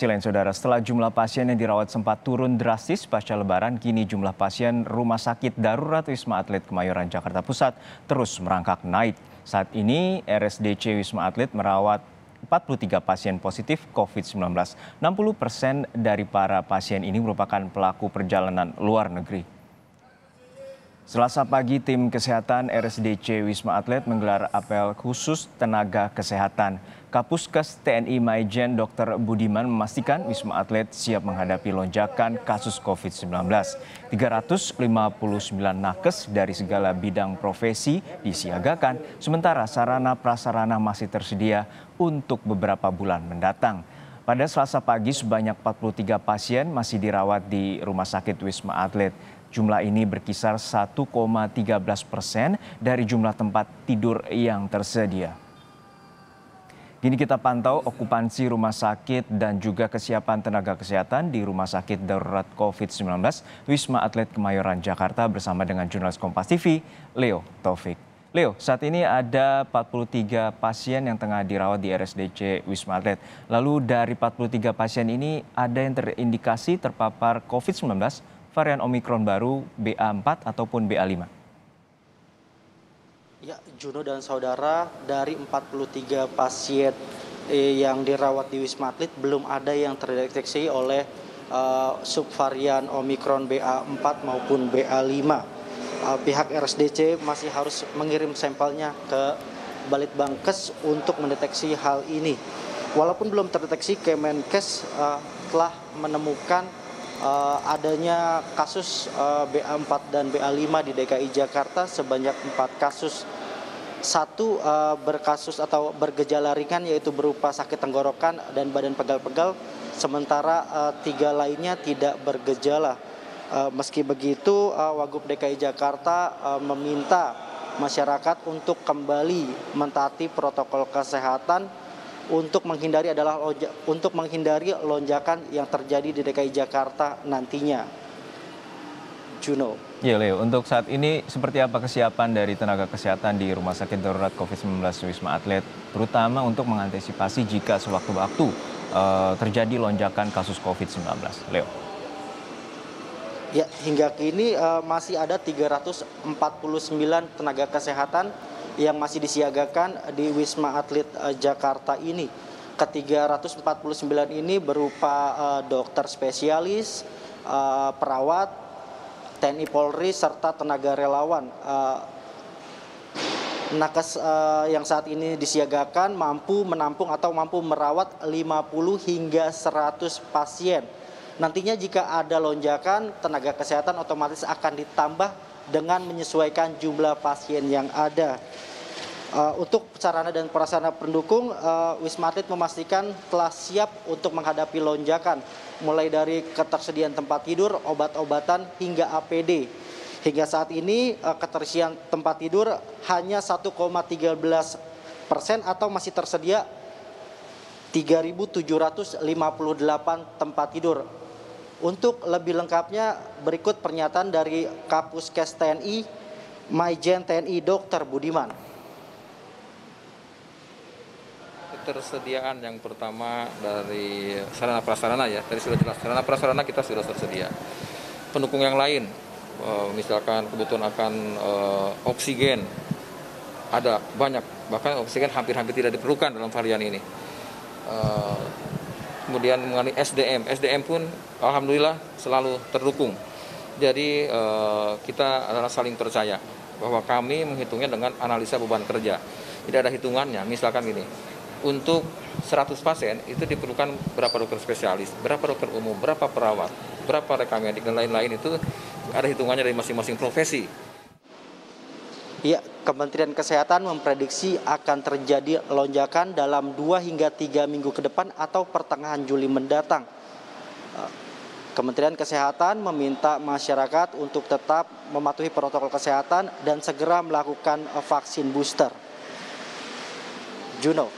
Informasi lain, Saudara, setelah jumlah pasien yang dirawat sempat turun drastis pasca Lebaran, kini jumlah pasien Rumah Sakit Darurat Wisma Atlet Kemayoran, Jakarta Pusat terus merangkak naik. Saat ini, RSDC Wisma Atlet merawat 43 pasien positif COVID-19. 60% dari para pasien ini merupakan pelaku perjalanan luar negeri. Selasa pagi, tim kesehatan RSDC Wisma Atlet menggelar apel khusus tenaga kesehatan. Kapuskes TNI Maijen Dr. Budiman memastikan Wisma Atlet siap menghadapi lonjakan kasus COVID-19. 359 nakes dari segala bidang profesi disiagakan, sementara sarana prasarana masih tersedia untuk beberapa bulan mendatang. Pada Selasa pagi, sebanyak 43 pasien masih dirawat di Rumah Sakit Wisma Atlet. Jumlah ini berkisar 1,13% dari jumlah tempat tidur yang tersedia. Kini kita pantau okupansi rumah sakit dan juga kesiapan tenaga kesehatan di Rumah Sakit Darurat COVID-19 Wisma Atlet Kemayoran, Jakarta bersama dengan jurnalis Kompas TV, Leo Taufik. Leo, saat ini ada 43 pasien yang tengah dirawat di RSDC Wisma Atlet. Lalu dari 43 pasien ini ada yang terindikasi terpapar COVID-19 varian Omikron baru BA4 ataupun BA5? Ya, Juno dan saudara, dari 43 pasien yang dirawat di Wisma Atlet belum ada yang terdeteksi oleh subvarian Omikron BA4 maupun BA5. Pihak RSDC masih harus mengirim sampelnya ke Balitbangkes untuk mendeteksi hal ini. Walaupun belum terdeteksi, Kemenkes telah menemukan adanya kasus BA4 dan BA5 di DKI Jakarta sebanyak 4 kasus. Satu berkasus atau bergejala ringan, yaitu berupa sakit tenggorokan dan badan pegal-pegal, sementara 3 lainnya tidak bergejala. Meski begitu, Wagub DKI Jakarta meminta masyarakat untuk kembali mentaati protokol kesehatan untuk menghindari lonjakan yang terjadi di DKI Jakarta nantinya. Juno. Ya, Leo, untuk saat ini seperti apa kesiapan dari tenaga kesehatan di Rumah Sakit Darurat COVID-19 Wisma Atlet, terutama untuk mengantisipasi jika sewaktu-waktu terjadi lonjakan kasus COVID-19, Leo? Ya, hingga kini masih ada 349 tenaga kesehatan yang masih disiagakan di Wisma Atlet Jakarta ini. Ke-349 ini berupa dokter spesialis, perawat, TNI Polri, serta tenaga relawan. Nakes yang saat ini disiagakan mampu menampung atau mampu merawat 50 hingga 100 pasien. Nantinya jika ada lonjakan, tenaga kesehatan otomatis akan ditambah dengan menyesuaikan jumlah pasien yang ada. Untuk sarana dan prasarana pendukung, Wisma Atlet memastikan telah siap untuk menghadapi lonjakan, mulai dari ketersediaan tempat tidur, obat-obatan, hingga APD. Hingga saat ini keterisian tempat tidur hanya 1,13% atau masih tersedia 3.758 tempat tidur. Untuk lebih lengkapnya, berikut pernyataan dari Kapuskes TNI Maijen TNI Dr. Budiman. Ketersediaan yang pertama dari sarana prasarana, ya, tadi sudah jelas, sarana prasarana kita sudah tersedia. Pendukung yang lain, misalkan kebutuhan akan oksigen, ada banyak, bahkan oksigen hampir-hampir tidak diperlukan dalam varian ini. Kemudian mengenai SDM pun alhamdulillah selalu terdukung. Jadi kita adalah saling percaya bahwa kami menghitungnya dengan analisa beban kerja. Tidak ada hitungannya, misalkan gini, untuk 100 pasien itu diperlukan berapa dokter spesialis, berapa dokter umum, berapa perawat, berapa rekam medik, dan lain-lain. Itu ada hitungannya dari masing-masing profesi. Ya, Kementerian Kesehatan memprediksi akan terjadi lonjakan dalam 2 hingga 3 minggu ke depan atau pertengahan Juli mendatang. Kementerian Kesehatan meminta masyarakat untuk tetap mematuhi protokol kesehatan dan segera melakukan vaksin booster. Juno.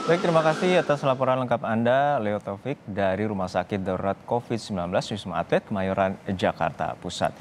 Baik, terima kasih atas laporan lengkap Anda, Leo Taufik, dari Rumah Sakit Darurat COVID-19 Wisma Atlet Kemayoran, Jakarta Pusat.